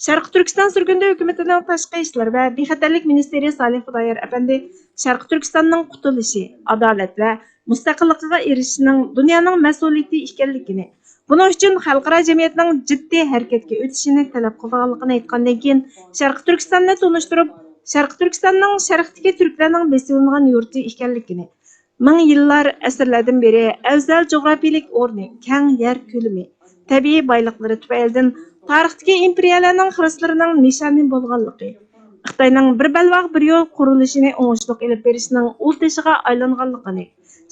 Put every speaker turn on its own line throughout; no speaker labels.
Şərqi Türkistan sürgündə hökumətinin Tashqi ishlar və bexatarlik ministeri Salih Xudoyor əfəndi Şərqi Türkistanның qutulushi, adolat və mustaqilligiga erishishning dunyoning mas'uliyati ekanligini, buning uchun xalqaro jamiyatning jiddiy harakatga o'tishini talab qilganligini aytgandan keyin Şərqi Türkistonni tunishtirib, Şərqi Türkistanning sharqdagi turklarning besilingan yurti ekanligini, ming yillar asrlardan beri afzal jo'grafiyalik o'rni, keng yer ko'lami, tabiiy boyliqlari tufaylidan tarixdagi imperiyalarning xirislarining nishoni bo'lganligi, Xitoyning bir balvoq bir yo'l qurilishini o'ngishli olib berishining ul tashiga aylanganligini,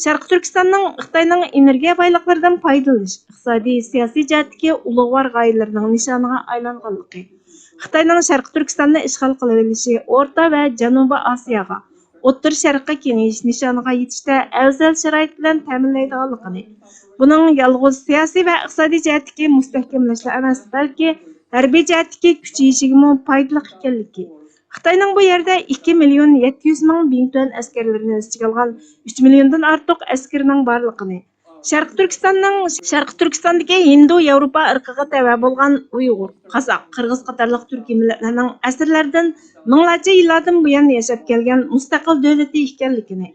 Sharq Turkistonning Xitoyning energiya boyliqlaridan foydalanish, iqtisodiy, siyosiy jihatdagi ulug'vor g'oyalarining nishoniga aylanganligi, Xitoyning Sharq Turkistonni ishg'ol qilib olishi O'rta va Janubiy Osiyoga, O'rta Sharqqa kengayish nishoniga yetishda afzal sharoit bilan ta'minlaydiganligini, buning yolg'iz siyosiy va iqtisodiy jihatdagi mustahkamlashlar emas, balki harbiy jihatdagi kuchayishiga foydali ekanligi. Xitoyning bu yerda 2 million 700 ming Bingtuan askarlarini o'z ichiga olgan 3 milliondan ortiq askarining borligini, Sharq Turkistondagi Hindo-Yevropa irqiga tava bo'lgan Uyg'ur, Qozoq, Qirg'iz qatorliq turkiy millatlarning asrlardan minglarcha yillardan buyon yashab kelgan mustaqil davlati ekanligini,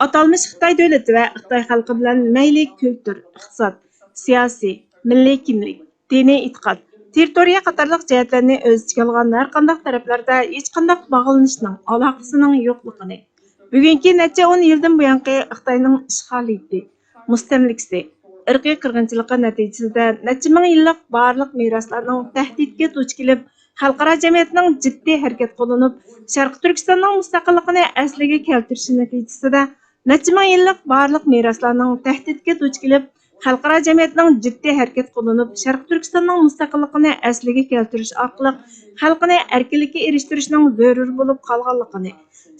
atalmış Xitoy davlati va Xitoy xalqi bilan mayli kultur, iqtisod, siyosiy, milliy kimlik, diniy e'tiqod, territoriya qatorliq jihatlarni o'z ichiga olgan har qanday taraflarda hech qanday bog'lanishning, aloqasining yo'qligini, bugungi necha 10 yildan buyongi Xitoyning ishg'oliyati, mustamlikasi, irqiy qirg'inchiligi natijasida necha ming yillik barliq meroslarning tahdidga duch kelib, xalqaro jamiyatning jiddiy harakat qo'llanib, Sharqi Turkistonning mustaqilligini asliga keltirishi natijasida necha ming yillik barliq meroslarning tahdidga duch kelib, xalqaro jamiyatning jiddiy harakat qo'llanib, Sharqi Turkistonning mustaqilligini asliga keltirish orqali xalqini erkinlikka erishtirishning zarur bo'lib qolganligini,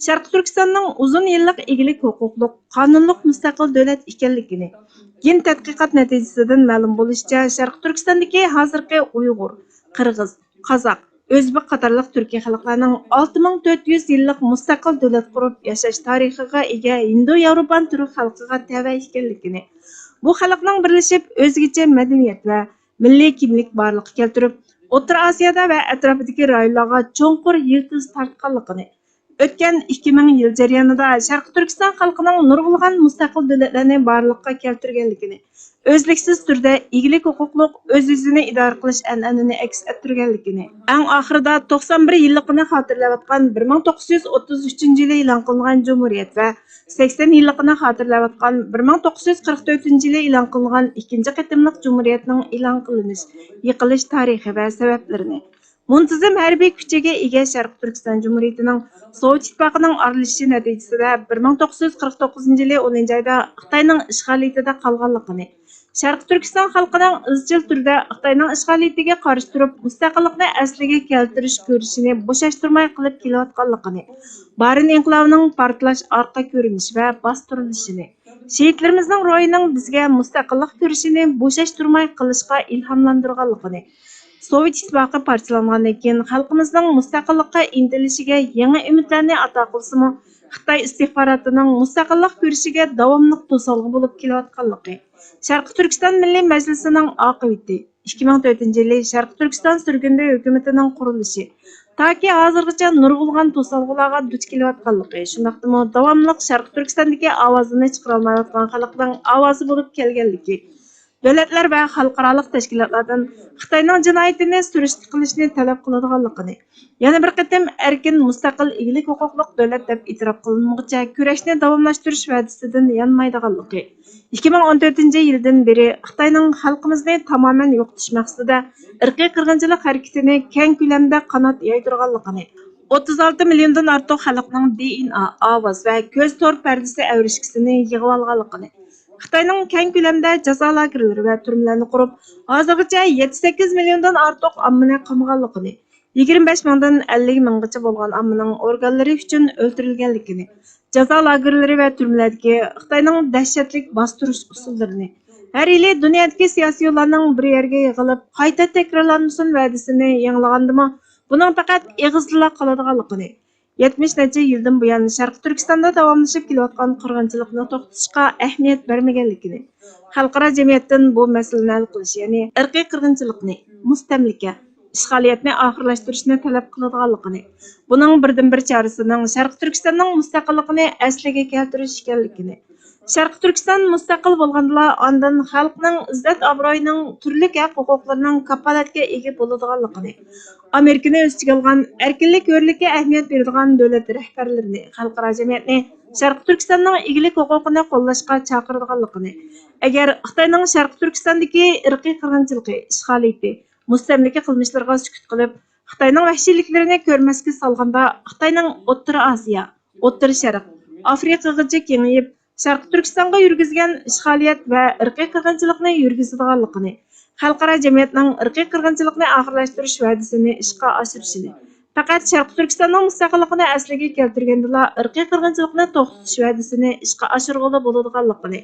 Sharqi Turkistonning uzun yillik egilik huquqli, qonunliq mustaqil davlat ekanligini, keyin tadqiqot natijasidan ma'lum bo'lishicha, Sharqi Turkistondagi hozirgi Uyg'ur, Qirg'iz, Qozoq, O'zbek qatorliq turkiy xalqlarning 6400 yillik mustaqil davlat qurib yashash tarixiga ega Hindo-Yevropan turk xalqiga tava ekanligini, bu xalqning birlashib o'zgacha madaniyat va milliy kimlik borliqqa keltirib, O'rta Osiyoda va atrofidagi rayonlarga cho'nqur yildiz tortganligini, o'tgan 2000 yil jarayonida Sharqi Turkiston xalqining nurg'ulg'an mustaqil davlatlarni borliqqa keltirganligini, o'zliksiz turda egilik huquqliq o'z-o'zini idora qilish an'anani aks ettirganligini, eng oxirida 91 yilligini xotirlayotgan 1933 yili e'lon qilingan Cumhuriyet va 80 yilligini xotirlayotgan 1944 yili e'lon qilingan ikkinchi qatimliq Cumhuriyetning e'lon qilinish, yiqilish tarixi va sabablarini, muntazam harbiy kuchiga ega Sharqi Turkiston Cumhuriyetining Sovet ittifoqining aralashishi natijasida 1949 yili 10 oyda Xitoyning ishg'oliyatida qolganligini, Sharqi Turkiston xalqining izchil turda Xitoyning ishg'oliyatiga qarshi turib, mustaqillikni asliga keltirish ko'rishini bo'shashtirmay qilib kelayotganligini, Barin inqilobining portlash orqa ko'rinishi va bostirilishini, shehidlarimizning ro'yining bizga mustaqillik ko'rishini bo'shashtirmay qilishga ilhomlantirganligini, Sovet ittifoqi parchalangandan keyin xalqimizning mustaqillikqa intilishiga yangi umidlarni ato qilsa-mu, Xitoy istixbarotining mustaqillik ko'rishiga davomli to'solg'i bo'lib kelayotganligi, Sharqi Turkiston Milliy Majlisining oqibati, 2004 yili Sharqi Turkiston sürgünde hukumatining qurilishi, toki hozirgacha nurg'ulg'an to'solg'ularga duch kelayotganligi, shundaqdimi davomli Sharqi Turkistondagi ovozini chiqara olmayotgan xalqning ovozi bo'lib kelganligi, davlatlar va xalqaro tashkilotlardan Xitoyning jinoyatini surishti qilishni talab qiladiganligini, yana bir qatim erkin mustaqil egilik huquqli davlat deb e'tirof qilinmoqcha kurashni davomlashtirish va'dasidan yanmaydiganligi, 2014 yildan beri Xitoyning xalqimizni tamoman yo'qotish maqsadida irqiy qirg'inchilik harakatini keng ko'lamda qanot yaydirganligini, 36 milliondan ortiq xalqning DNA, ovoz va ko'z to'r pardasi avrishkisini yig'ib olganligini, Xitoyning keng ko'lamda jazo lagerlari va turmalarni qurib, hozirgacha 7-8 milliondan ortiq ommani qamaganligini, 25 mingdan 50 minggacha bo'lgan ommaning organlari uchun o'ldirilganligini, jazo lagerlari va turmalardagi Xitoyning dahshatli bostirish usullarini, har yili dunyodagi siyosiy yo'llarning bir yerga yig'ilib, qayta takrorlanmasin va'dasini yanglagandimi, buning faqat eg'izla qoladiganligini, 70 necha yildan buyon Sharqi Turkistonda davomlashib kelayotgan qirg'inchilikni to'xtatishga ahamiyat bermaganligini, xalqaro jamiyatdan bu masalani hal qilish, ya'ni irqiy qirg'inchilikni, mustamlika, ishg'oliyatni oxirlashtirishni talab qiladiganligini, buning birdan-bir chorasining Sharqi Turkistonning mustaqilligini asliga keltirish ekanligini, Sharqi Turkiston mustaqil bo'lganda ondan xalqning izzat obro'yining turli haq-huquqlarining kafolatga ega bo'ladiganligini, Amerikani o'z ichiga olgan erkinlik, hurlikka ahamiyat beradigan davlat rahbarlarini, xalqaro jamiyatni Sharqi Turkistonning egilik huquqini qo'llashga chaqiradiganligini, agar Xitoyning Sharqi Turkistondagi irqiy qirg'inchiligi, ishg'oliyati, mustamlaka qilmishlariga sukut qilib, Xitoyning vahshiyliklarini ko'rmasga solganda, Xitoyning O'rta Osiyo, O'rta Sharq, Afrikagacha kengayib, Sharqi Turkistonga yurgizgan ishg'oliyat va irqiy qirg'inchilikni yurgizadiganligini, xalqaro jamiyatning irqiy qirg'inchilikni oxirlashtirish va'dasini ishga oshirishini, faqat Sharqi Turkistonning mustaqilligini asliga keltirgandala irqiy qirg'inchilikni to'xtatish va'dasini ishga oshirg'ili bo'ladiganligini.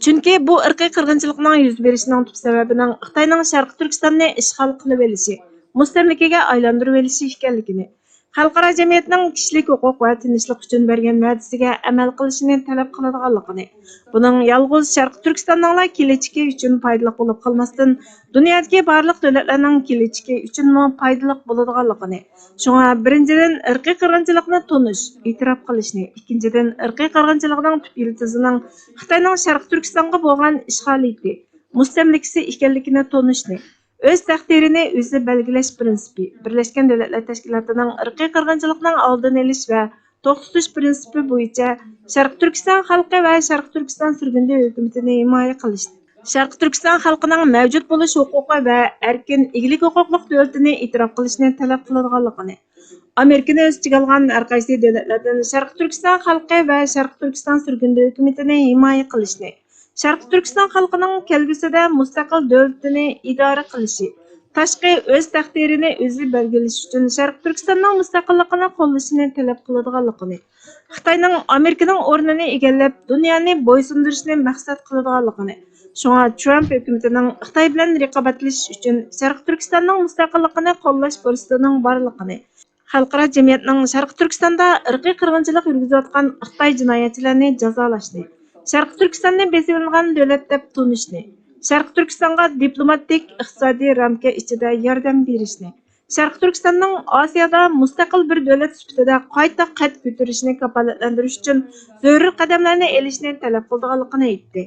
Chunki bu irqiy qirg'inchilikning yuz berishining tub sababining Xitoyning Sharqi Turkistonni ishg'ol qilib olishi, mustamlakaga aylantirib olishi ekanligini, xalqaro jamiyatning kishilik huquq va tinchlik uchun bergan va'dasiga amal qilishini talab qiladiganligini, buning yolg'iz Sharqi Turkistonning kelajagi uchun foydali bo'lib qolmasdan, dunyodagi barliq davlatlarning kelajagi uchun foydali bo'ladiganligini, shunga birinchidan irqiy qirg'inchilikni tonish, e'tirof qilishni, ikkinchidan irqiy qirg'inchilikning tub yildizining Xitoyning Sharqi Turkistonga bo'lgan ishg'oliyati, mustamlikasi ekanligini tonishni, o'z taqdirini o'zi belgilash prinsipi, Birlashgan Davlatlar Tashkilotining irqiy qirg'inchilikning oldini olish va to'xtatish prinsipi bo'yicha Sharqi Turkiston xalqi va Sharqi Turkiston surgundi hukumatini himoya qilishni, Sharqi Turkiston xalqining mavjud bo'lish huquqi va erkin egilik huquqli davlatini e'tirof qilishni talab qiladiganligini, Amerikani o'z ichiga olgan har qaysi davlatlardan Sharqi Turkiston xalqi va Sharqi Turkiston surgundi hukumatini himoya qilishni, Sharqi Turkiston xalqining kelgusida mustaqil davlatini idora qilishi, tashqi o'z taqdirini o'zi belgilash uchun Sharqi Turkistonning mustaqilligini qo'llashini talab qiladiganligini, Xitoyning Amerikaning o'rnini egallab, dunyoni bo'ysundirishni maqsad qiladiganligini, shunga Trump hukumatining Xitoy bilan raqobatlashish uchun Sharqi Turkistonning mustaqilligini qo'llash fursatining borligini, xalqaro jamiyatning Sharqi Turkistonda irqiy qirg'inchilik yurgizayotgan Xitoy jinoyatchilarini jazolashni, Sharqi Turkistonni besib olingan davlat deb tunishni, Sharqi Turkistonga diplomatik iqtisodiy ramka ichida yordam berishni, Sharqi Turkistonning Osiyoda mustaqil bir davlat sifatida qayta qad ko'tarishni kafolatlantirish uchun zarur qadamlarni olishni talab qilganligini aytdi.